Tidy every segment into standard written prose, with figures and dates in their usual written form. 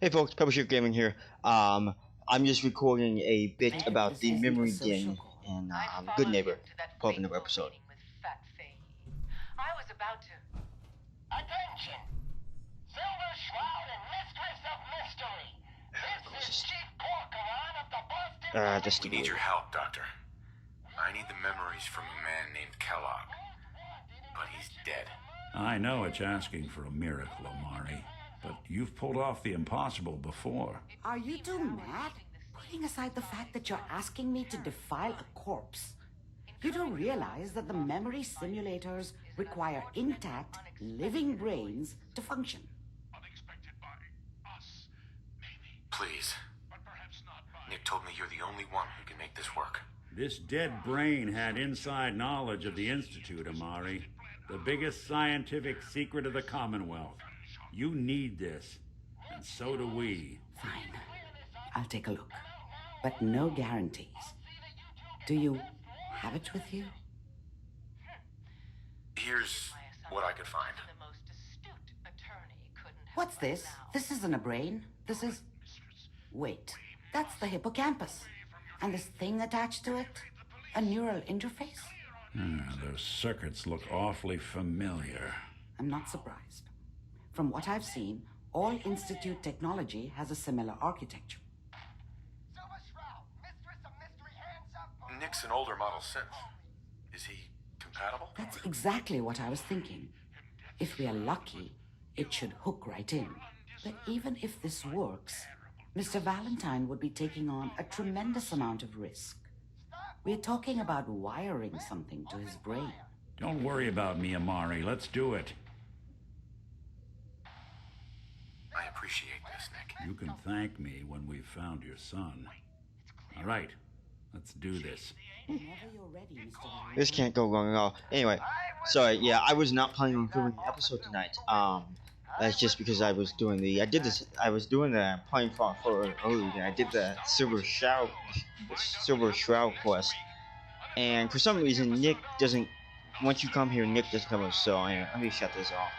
Hey folks, Publisher Gaming here. I'm just recording a bit Maybe about this the isn't a memory social din call. in I'd Good followed Neighbor, him to that 12 fateful episode. meeting with Fat Faye. I was about to. Attention! Silver Shroud and Mistress of Mystery! This is Chief Corcoran of the Boston The We need studio. your help, Doctor. I need the memories from a man named Kellogg. But he's dead. I know it's asking for a miracle, Omari, but you've pulled off the impossible before. Are you two mad? Putting aside the fact that you're asking me to defile a corpse, you do realize that the memory simulators require intact, living brains to function. Unexpected by us, maybe. Please. But perhaps not by... Nick told me you're the only one who can make this work. This dead brain had inside knowledge of the Institute, Omari. The biggest scientific secret of the Commonwealth. You need this, and so do we. Fine. I'll take a look. But no guarantees. Do you have it with you? Here's what I could find. The most astute attorney couldn't have What's this? This isn't a brain. This is... Wait. That's the hippocampus. And this thing attached to it? A neural interface? Those circuits look awfully familiar. I'm not surprised. From what I've seen, all Institute technology has a similar architecture. Silver Shroud, Mistress of Mystery, hands up! Nick's an older model synth. Is he compatible? That's exactly what I was thinking. If we are lucky, it should hook right in. But even if this works, Mr. Valentine would be taking on a tremendous amount of risk. We're talking about wiring something to his brain. Don't worry about me, Omari. Let's do it. I appreciate this, Nick. You can thank me when we've found your son. All right, let's do this. Whenever you're ready, Mr. Valentine. This can't go wrong at all. Anyway, sorry, yeah, I was not planning on doing the episode tonight. That's just because I was doing I was doing the playing for earlier, and I did the Silver Shroud quest. And for some reason, Nick doesn't, once you come here, Nick doesn't come up, so anyway, let me shut this off.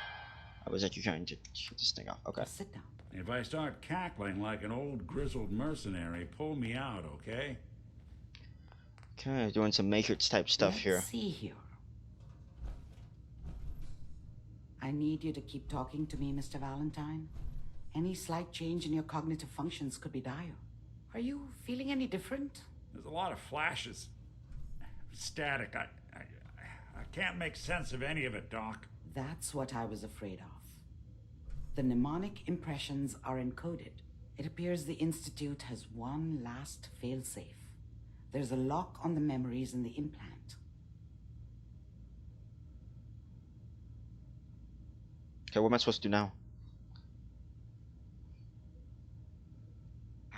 I was actually trying to shut this thing off, okay. Sit down. If I start cackling like an old grizzled mercenary, pull me out, okay? Okay, doing some Matrix type stuff here. Let's see here. I need you to keep talking to me, Mr. Valentine. Any slight change in your cognitive functions could be dire. Are you feeling any different? There's a lot of flashes. Static. I can't make sense of any of it, Doc. That's what I was afraid of. The mnemonic impressions are encoded. It appears the Institute has one last failsafe. There's a lock on the memories in the implant. Okay, what am I supposed to do now?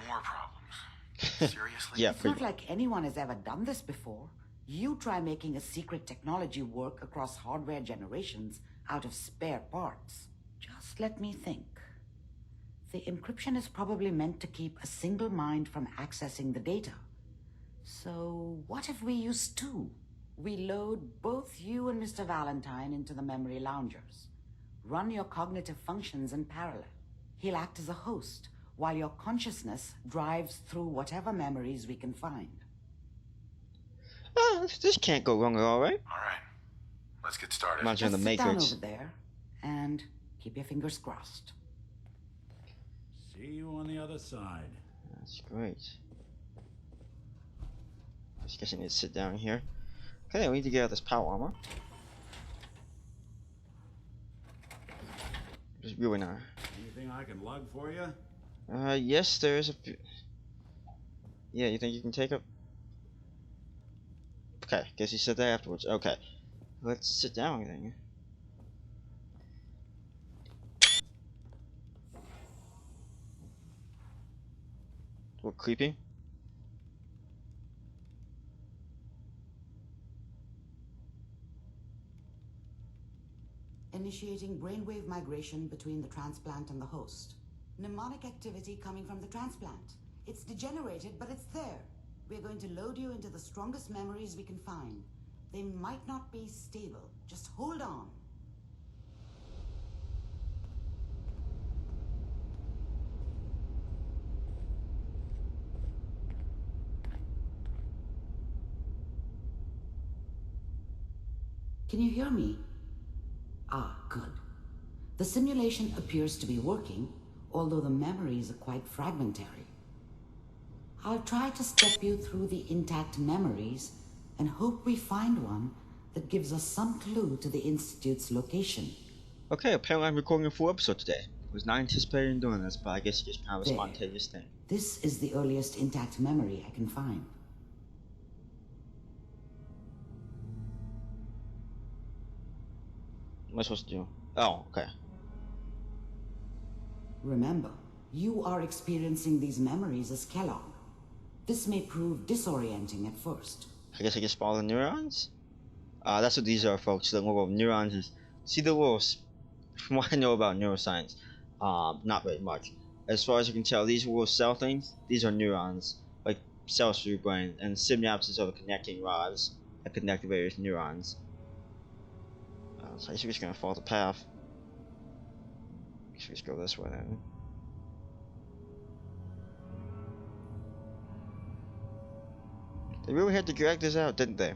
More problems. Seriously? Yeah, It's pretty not like anyone has ever done this before. You try making a secret technology work across hardware generations out of spare parts. Just let me think. The encryption is probably meant to keep a single mind from accessing the data. So what if we use two? We load both you and Mr. Valentine into the memory loungers. Run your cognitive functions in parallel. He'll act as a host, while your consciousness drives through whatever memories we can find. This can't go wrong at all, right? All right. Let's get started. Imagine the Just sit down Matrix. over there and keep your fingers crossed. See you on the other side. That's great. Just guess I need to sit down here. Okay, we need to get out this power armor. Just really not. Anything I can lug for you? Yes, there is a few. Yeah, you think you can take it? Okay, guess you said that afterwards. Okay, let's sit down then. What, creepy? Initiating brainwave migration between the transplant and the host. Mnemonic activity coming from the transplant. It's degenerated, but it's there. We're going to load you into the strongest memories we can find. They might not be stable. Just hold on. Can you hear me? Ah, good. The simulation appears to be working, although the memories are quite fragmentary. I'll try to step you through the intact memories and hope we find one that gives us some clue to the Institute's location. Okay, apparently I'm recording a full episode today. I was not anticipating doing this, but I guess it's just kind of a spontaneous thing. This is the earliest intact memory I can find. What am I supposed to do? Oh, okay. Remember, you are experiencing these memories as Kellogg. This may prove disorienting at first. I guess I can follow the neurons? That's what these are, folks. The little neurons is... See the little... From what I know about neuroscience, not very much. As far as you can tell, these little cell things, these are neurons. Like cells through your brain. And synapses are the connecting rods that connect the various neurons. So I guess we're just gonna follow the path. I guess we just go this way then. They really had to drag this out, didn't they?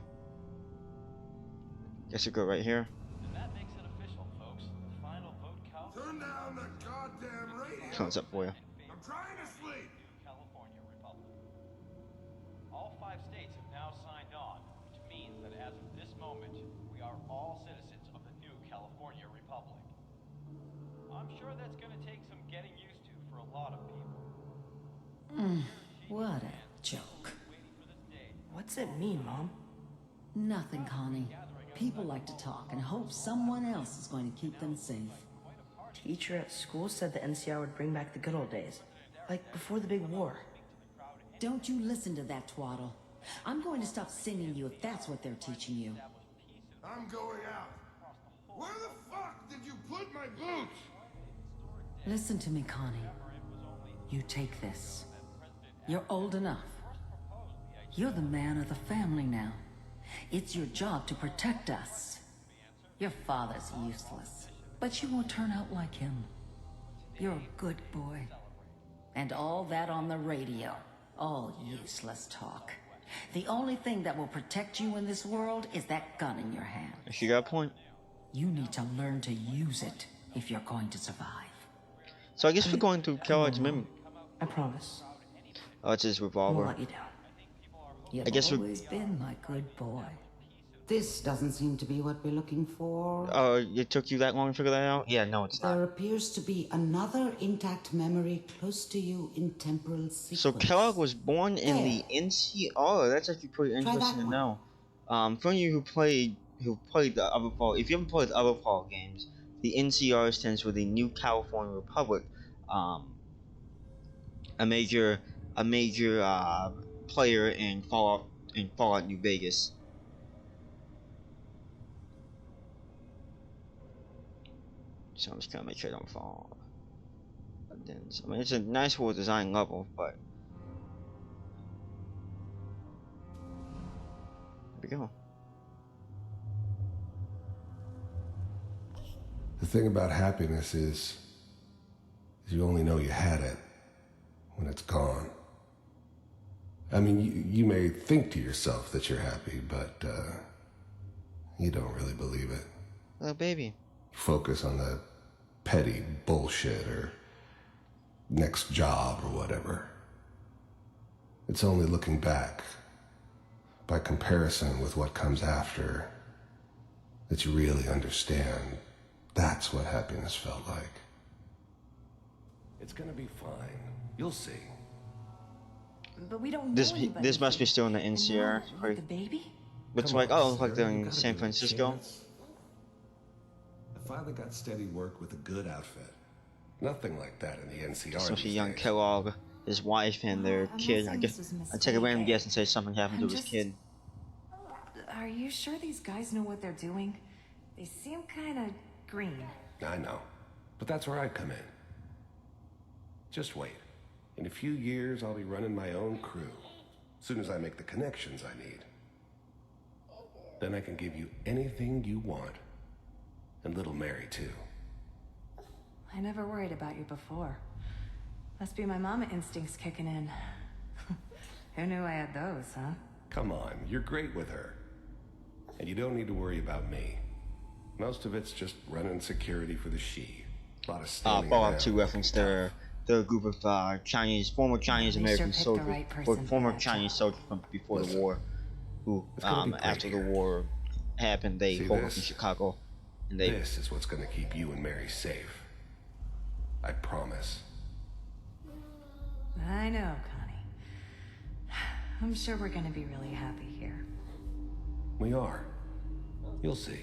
Guess we go right here. And that makes it official, folks. The final vote count. Turn down the goddamn radio. What's up for you? I'm trying to sleep. California Republic. All 5 states have now signed on, which means that as of this moment, we are all citizens of the new California Republic. I'm sure that's going to take some getting used to for a lot of people. What a joke. What's it mean, Mom? Nothing, Connie. People like to talk and hope someone else is going to keep them safe. Teacher at school said the NCR would bring back the good old days. Like before the big war. Don't you listen to that twaddle. I'm going to stop singing you if that's what they're teaching you. I'm going out. Where the fuck did you put my boots? Listen to me, Connie. You take this. You're old enough. You're the man of the family now. It's your job to protect us. Your father's useless, but you won't turn out like him. You're a good boy. And all that on the radio, all useless talk. The only thing that will protect you in this world is that gun in your hand. She got a point. You need to learn to use it if you're going to survive. So I guess we're going through Kellogg's memory. I promise. Oh, it's his I won't revolver. let you down. You've I guess always been my good boy. This doesn't seem to be what we're looking for. Oh, it took you that long to figure that out? Yeah, no, it's not. There appears to be another intact memory close to you in temporal sequence. So Kellogg was born in the NCR. Oh, that's actually pretty interesting to one. know. For you who played the other Fall, if you haven't played the other Fall games, the NCR stands for the New California Republic. A major player in Fallout New Vegas. So I'm just gonna make sure I don't fall. I mean, it's a nice little design level, but here we go. The thing about happiness is you only know you had it when it's gone. I mean, you may think to yourself that you're happy, but you don't really believe it. Little baby. Focus on the petty bullshit or next job or whatever. It's only looking back, by comparison with what comes after, that you really understand that's what happiness felt like. It's gonna be fine. You'll see. But we don't know This anybody. this must be still in the NCR. With the baby? Looks Come like on, like sir, they're you in gotta San give it a Francisco. chance. I finally got steady work with a good outfit. Nothing like that in the NCR. Especially these young days. Kellogg, his wife, and their I'm not kid. I saying guess this is a I take a random mistake. guess and say something happened to I'm his just- kid. Are you sure these guys know what they're doing? They seem kind of green. I know, but that's where I come in. Just wait. In a few years, I'll be running my own crew. As soon as I make the connections I need. Then I can give you anything you want. And little Mary, too. I never worried about you before. Must be my mama instincts kicking in. Who knew I had those, huh? Come on, you're great with her. And you don't need to worry about me. Most of it's just running security for the Shi. A lot of standing Fallout around 2 reference their group of former Chinese American sure picked the soldiers, right or person for former that Chinese job. soldiers from before Listen, the war, who it's gonna be great after the here. war happened, they See holed up in this? Chicago, and they This is what's gonna keep you and Mary safe. I promise. I know, Connie. I'm sure we're gonna be really happy here. We are. You'll see.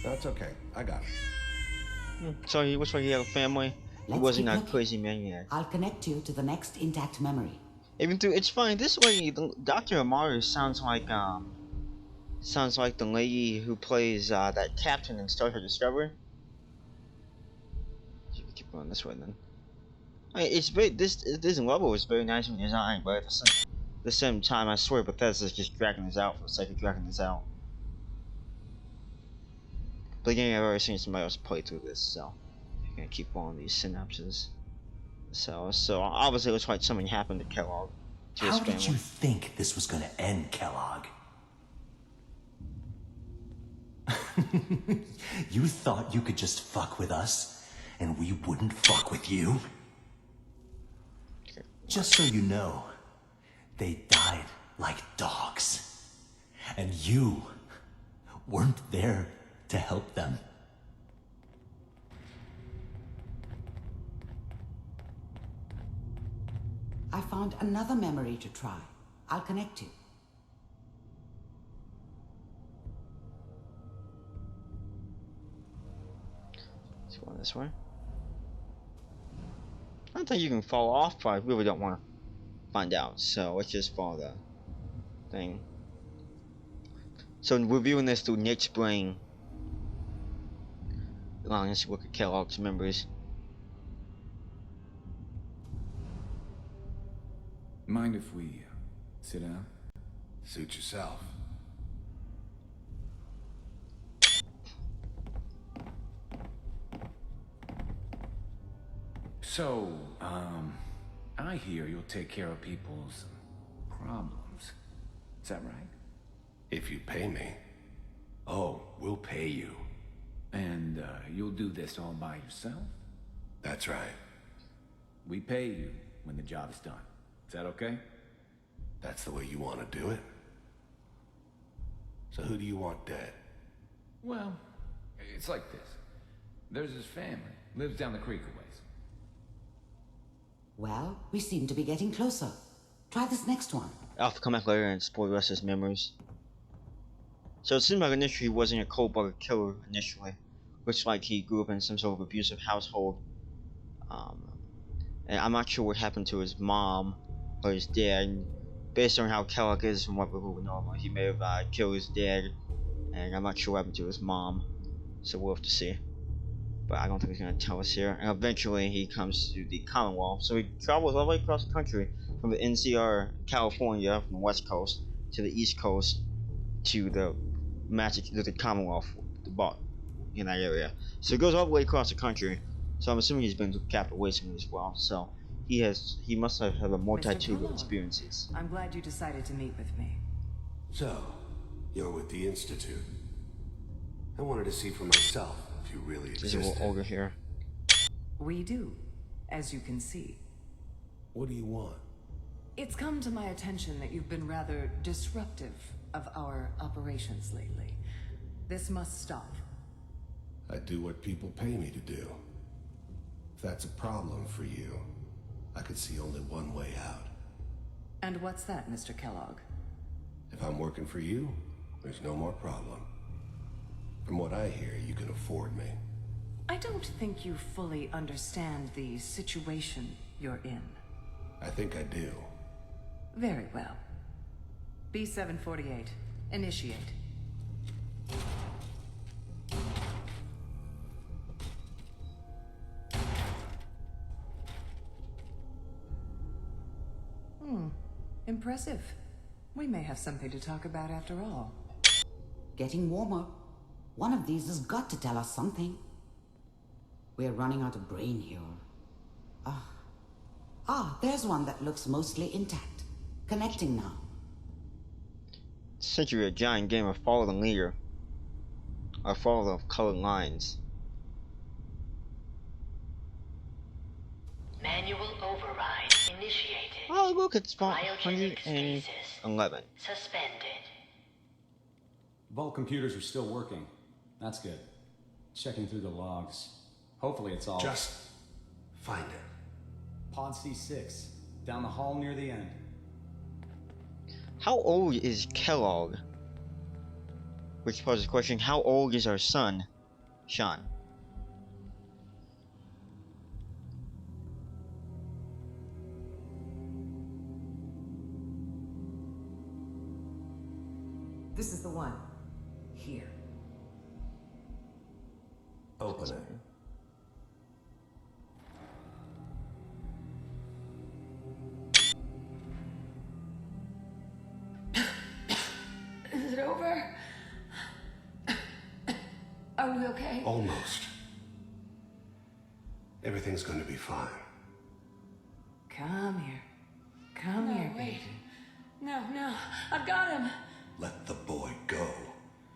That's okay. I got it. So he looks like he had a family. He Let's wasn't keep that looking. crazy maniac. I'll connect you to the next intact memory. Even though it's funny, this lady, Dr. Amari, sounds like the lady who plays that captain in Star Trek Discovery. So we keep going this way then. I mean, it's very this level is very nicely designed, but at the same time, I swear Bethesda's just dragging this out for the sake of dragging this out. But again, I've already seen somebody else play through this, so I'm gonna keep on these synapses. So obviously, it looks like something happened to Kellogg. To his How did you family. think this was gonna end, Kellogg? You thought you could just fuck with us, and we wouldn't fuck with you? Just so you know, they died like dogs. And you weren't there to help them. I found another memory to try. I'll connect you. Let's go this way. I don't think you can fall off, but I really don't want to find out. So let's just follow the thing. So reviewing this through Nick's brain, allowing us to look at Kellogg's memories. Mind if we sit down? Suit yourself. So, I hear you'll take care of people's problems. Is that right? If you pay me. Oh, we'll pay you. And, you'll do this all by yourself? That's right. We pay you when the job is done. Is that okay? That's the way you want to do it? So who do you want dead? Well, it's like this. There's his family. Lives down the creek a ways. Well, we seem to be getting closer. Try this next one. I'll come back later and explore the rest of his memories. So it seemed like initially he wasn't a cold-blooded killer initially. Looks like he grew up in some sort of abusive household. And I'm not sure what happened to his mom or his dad. Based on how Kellogg is from what we know, he may have killed his dad. And I'm not sure what happened to his mom. So we'll have to see. But I don't think he's going to tell us here. And eventually he comes to the Commonwealth. So he travels all the way across the country from the NCR, California, from the West Coast to the East Coast to the Commonwealth, the bot in that area. So he goes all the way across the country. So I'm assuming he's been to Capital Wasteland as well. So he must have had a multitude of experiences. I'm glad you decided to meet with me. So, you're with the Institute. I wanted to see for myself if you really There's a existed. little ogre here. We do, as you can see. What do you want? It's come to my attention that you've been rather disruptive of our operations lately. This must stop. I do what people pay me to do. If that's a problem for you, I could see only one way out. And what's that, Mr. Kellogg? If I'm working for you, there's no more problem. From what I hear, you can afford me. I don't think you fully understand the situation you're in. I think I do. Very well. B-748, initiate. Impressive. We may have something to talk about after all. Getting warmer. One of these has got to tell us something. We're running out of brain here. There's one that looks mostly intact. Connecting now. Since you're a giant game of follow the leader, are followed of colored lines. Manual override initiated. Oh, look, it's Cryogenic 111. stasis suspended. Vault computers are still working. That's good. Checking through the logs. Hopefully it's all... Just find it. Pod C6. Down the hall near the end. How old is Kellogg? Which poses the question, how old is our son, Sean? This is the one. Here. Open it. Is it over? Are we okay? Almost. Everything's going to be fine. Come here. Come here, wait. baby. No, I've got him. Let the boy go.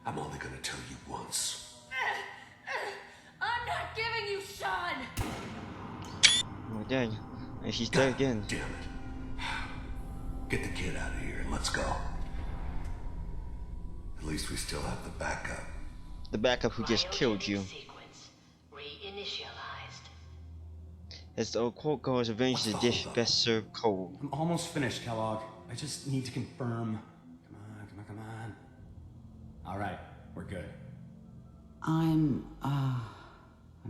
I'm only going to tell you once. I'm not giving you Sean. Oh dang, and she's dead again. Damn it. Get the kid out of here and let's go. At least we still have the backup. The backup who just killed you. Sequence reinitialized. As the old quote goes, avenge the dish best served cold. I'm almost finished, Kellogg. I just need to confirm. Come on. All right, we're good. I'm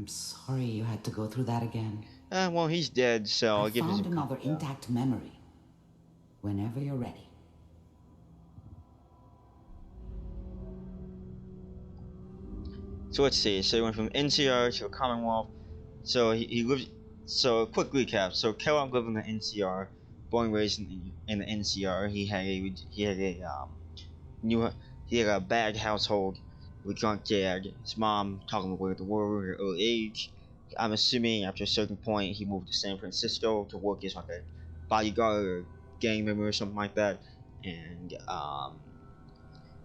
sorry you had to go through that again. Well, he's dead, so I'll I give found him. another intact memory. Whenever you're ready. So let's see. So he went from NCR to a Commonwealth. So he lived. So quick recap. So Kellogg lived in the NCR, born and raised in the NCR. He had a bad household with drunk dad. His mom talking away the world at an early age. I'm assuming after a certain point he moved to San Francisco to work as like a bodyguard or gang member or something like that, and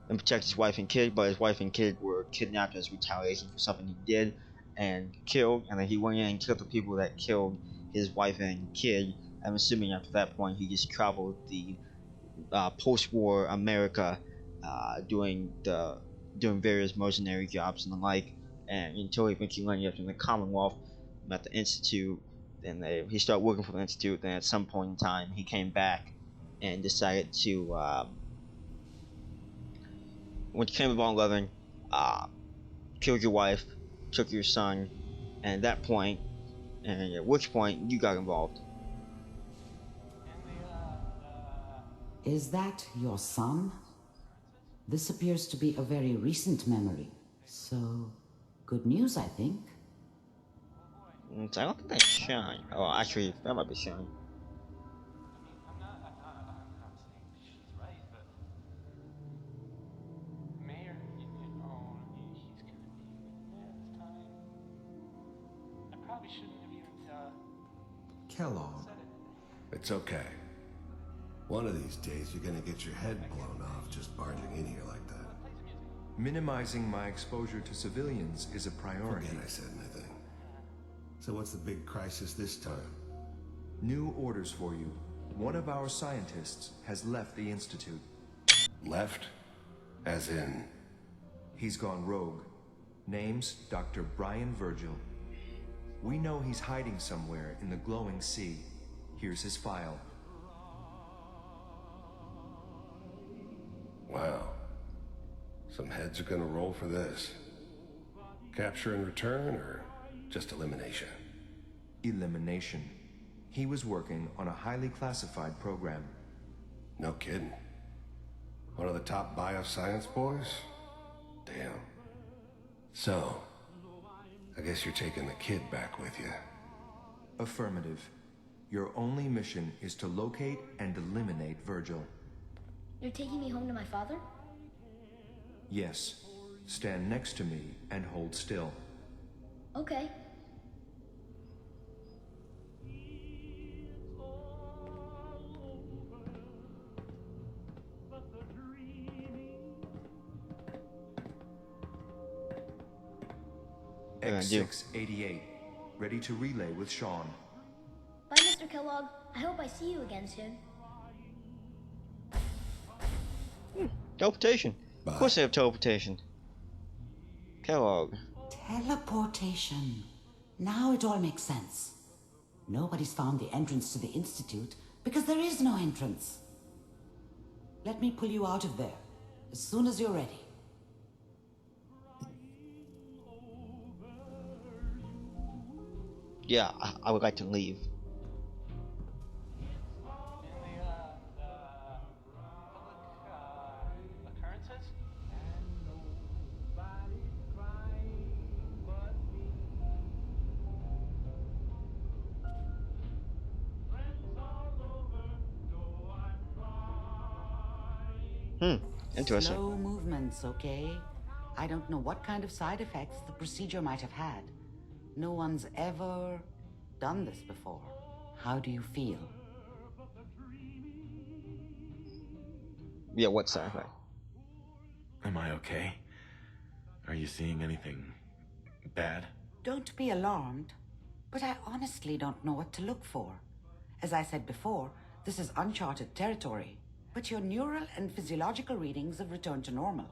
protect his wife and kid. But his wife and kid were kidnapped as retaliation for something he did and killed. And then he went in and killed the people that killed his wife and kid. I'm assuming after that point he just traveled the post-war America, doing various mercenary jobs and the like, and until he eventually landed up in the Commonwealth at the Institute. Then he started working for the Institute. Then at some point in time he came back and decided to when you came upon 11, killed your wife, took your son, and at that point, and at which point you got involved. Is that your son? This appears to be a very recent memory. So, good news, I think. I don't think that's Sean. Oh, actually, that might be Sean. I'm not saying she's right, but Mayor, he's gonna be there this time. I probably shouldn't have even Kellogg. said it. It's okay. One of these days you're gonna get your head blown off just barging in here like that. Minimizing my exposure to civilians is a priority. Forget I said anything. So what's the big crisis this time? New orders for you. One of our scientists has left the Institute. Left? As in? He's gone rogue. Name's Dr. Brian Virgil. We know he's hiding somewhere in the glowing sea. Here's his file. Wow. Some heads are gonna roll for this. Capture and return, or just elimination? Elimination. He was working on a highly classified program. No kidding. One of the top bioscience boys? Damn. So, I guess you're taking the kid back with you. Affirmative. Your only mission is to locate and eliminate Virgil. You're taking me home to my father? Yes. Stand next to me and hold still. Okay. What are you gonna do? X688, ready to relay with Sean. Bye, Mr. Kellogg. I hope I see you again soon. Teleportation. Bye. Of course they have teleportation. Kellogg. Teleportation. Now it all makes sense. Nobody's found the entrance to the Institute because there is no entrance. Let me pull you out of there as soon as you're ready. Yeah, I would like to leave. Occurrences? Interesting. Slow movements, okay? I don't know what kind of side effects the procedure might have had. No one's ever done this before. How do you feel? Yeah, what side effect? Am I okay? Are you seeing anything bad? Don't be alarmed, but I honestly don't know what to look for. As I said before, this is uncharted territory, but your neural and physiological readings have returned to normal.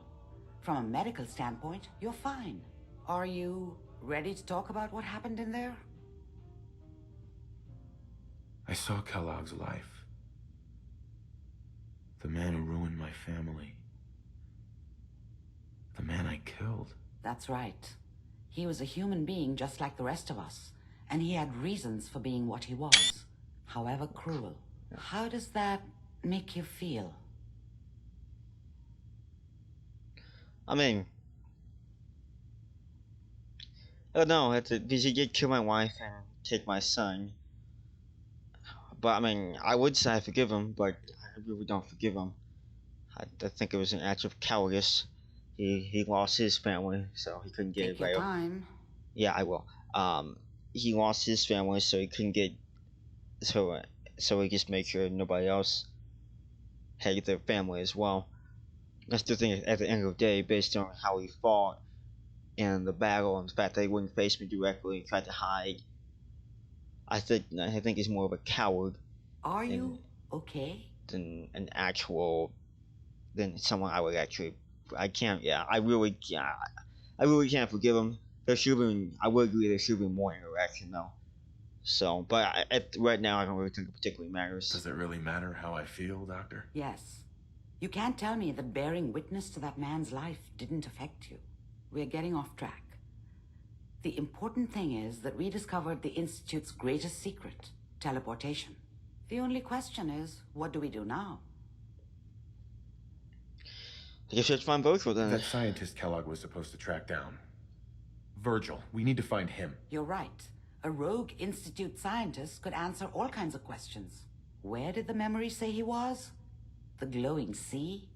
From a medical standpoint, you're fine. Are you ready to talk about what happened in there? I saw Kellogg's life. The man who ruined my family. The man I killed. That's right. He was a human being just like the rest of us, and he had reasons for being what he was, however cruel. How does that make you feel? I mean, I don't know. Because he did kill my wife and take my son. But I mean, I would say I forgive him, but I really don't forgive him. I think it was an act of cowardice. He lost his family, so he couldn't get Take your time. Yeah, I will. He lost his family, so he couldn't get. So he just made sure nobody else had their family as well. I still think at the end of the day, based on how he fought in the battle and the fact that he wouldn't face me directly and tried to hide, I think he's more of a coward. Are you okay? Than an actual, than someone I would actually. I can't. Yeah, I really can't forgive him. There should be. I would agree there should be more interaction though. So, but right now I don't really think it particularly matters. Does it really matter how I feel, Doctor? Yes. You can't tell me that bearing witness to that man's life didn't affect you. We're getting off track. The important thing is that we discovered the Institute's greatest secret, teleportation. The only question is, what do we do now? I guess we have to find both of them. That scientist Kellogg was supposed to track down. Virgil. We need to find him. You're right. A rogue Institute scientist could answer all kinds of questions. Where did the memory say he was? The glowing sea?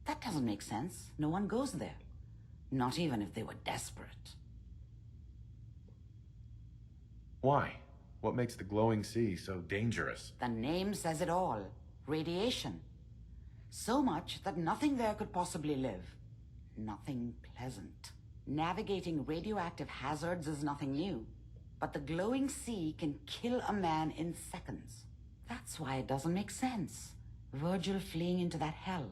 That doesn't make sense. No one goes there. Not even if they were desperate. Why? What makes the glowing sea so dangerous? The name says it all. Radiation. So much that nothing there could possibly live. Nothing pleasant. Navigating radioactive hazards is nothing new. But the glowing sea can kill a man in seconds. That's why it doesn't make sense. Virgil fleeing into that hell.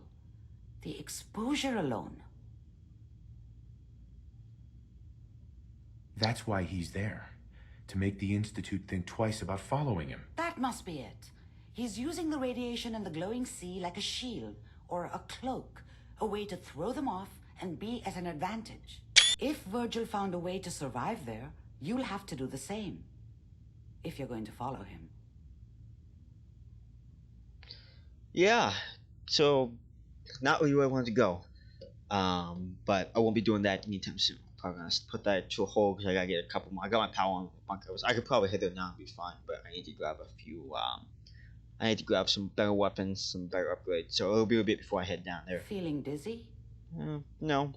The exposure alone. That's why he's there. To make the Institute think twice about following him. That must be it. He's using the radiation in the glowing sea like a shield or a cloak, a way to throw them off and be at an advantage. If Virgil found a way to survive there, you'll have to do the same. If you're going to follow him. Yeah, so not really where I wanted to go. But I won't be doing that anytime soon. Probably gonna put that to a hold because I gotta get a couple more. I got my power on bunkers. I could probably hit it now and be fine, but I need to grab a few. I need to grab some better weapons, some better upgrades. So it'll be a bit before I head down there. Feeling dizzy? No.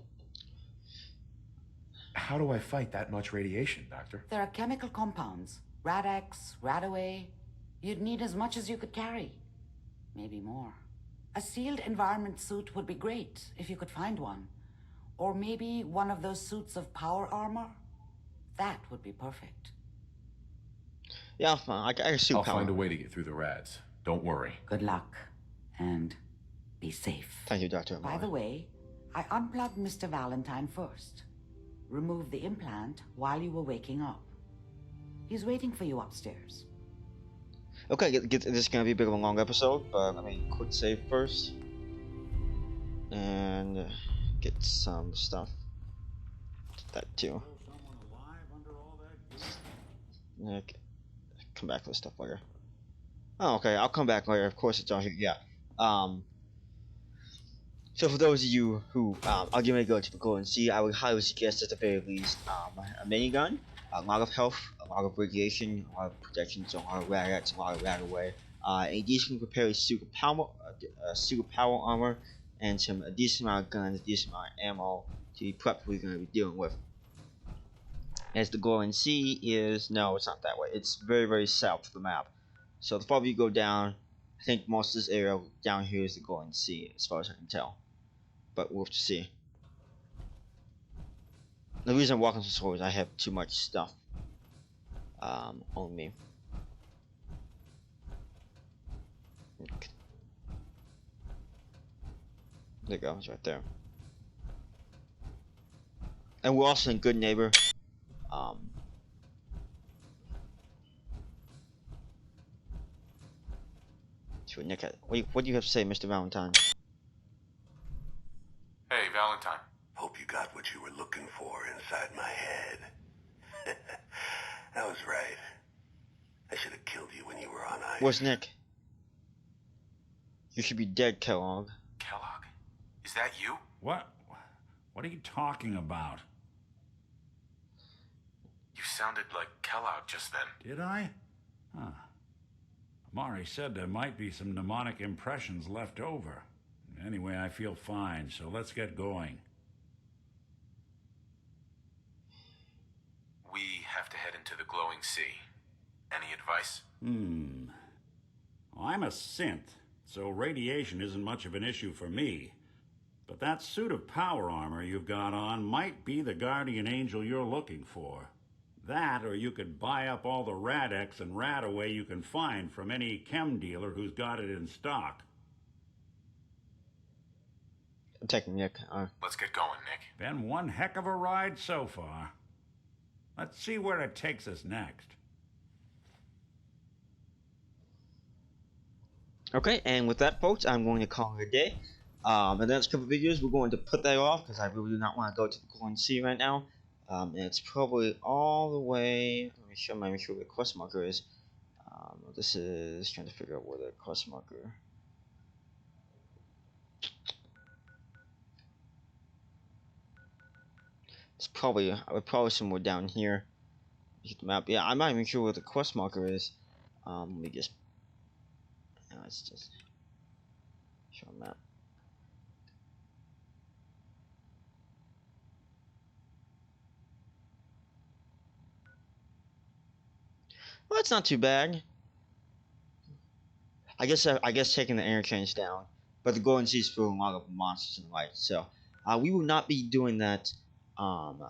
How do I fight that much radiation, Doctor? There are chemical compounds. Rad-X, Radaway. You'd need as much as you could carry. Maybe more. A sealed environment suit would be great if you could find one. Or maybe one of those suits of power armor. That would be perfect. Yeah, I got I'll find a way to get through the rads. Don't worry. Good luck. And be safe. Thank you, Dr. By the way, I unplugged Mr. Valentine first. Removed the implant while you were waking up. He's waiting for you upstairs. Okay, this is gonna be a bit of a long episode, but let me quick save first. And get some stuff. That too. Okay. Come back for the stuff later. Oh, okay, I'll come back later. Of course, it's all here. Yeah. So for those of you who are going to go to the Golden Sea, I would highly suggest at the very least a minigun, a lot of health, a lot of radiation, a lot of protection, so a lot of radiates, a lot of rad away, a decent prepared suit of power armor, and a decent amount of guns, a decent amount of ammo to be prepped we're going to be dealing with. As the Golden Sea is, no, it's not that way. It's very, very south of the map. So the farther you go down, I think most of this area down here is the Golden Sea, as far as I can tell. But we'll have to see. The reason I'm walking so slow is I have too much stuff on me. Okay. There you go, it's right there. And we're also in Good Neighbor. To Nick, what do you have to say, Mr. Valentine? Hey, Valentine. Hope you got what you were looking for inside my head. I was right. I should have killed you when you were on ice. Where's Nick? You should be dead, Kellogg. Kellogg? Is that you? What? What are you talking about? You sounded like Kellogg just then. Did I? Huh. Amari said there might be some mnemonic impressions left over. Anyway, I feel fine, so let's get going. We have to head into the glowing sea. Any advice? I'm a synth, so radiation isn't much of an issue for me. But that suit of power armor you've got on might be the guardian angel you're looking for. That, or you could buy up all the Rad-X and Rad-Away you can find from any chem dealer who's got it in stock. I'm taking Nick. Let's get going, Nick. Been one heck of a ride so far. Let's see where it takes us next. Okay, and with that, folks, I'm going to call it a day. In the next couple of videos, we're going to put that off because I really do not want to go to the Golden Sea right now. And it's probably all the way. Let me show where the quest marker is. This is trying to figure out where the quest marker. It's probably somewhere down here. Look at the map. Yeah, I'm not even sure where the quest marker is. Let me just. Let's just show a map. Well, that's not too bad. I guess taking the interchange down, but the Golden Sea is full of a lot of monsters and the like. So we will not be doing that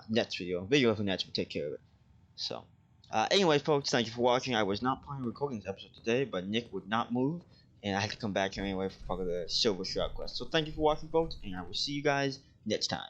next video. Video for next will take care of it. So anyway, folks, thank you for watching. I was not planning on recording this episode today, but Nick would not move, and I had to come back here anyway for part of the Silver Shroud quest. So thank you for watching, folks, and I will see you guys next time.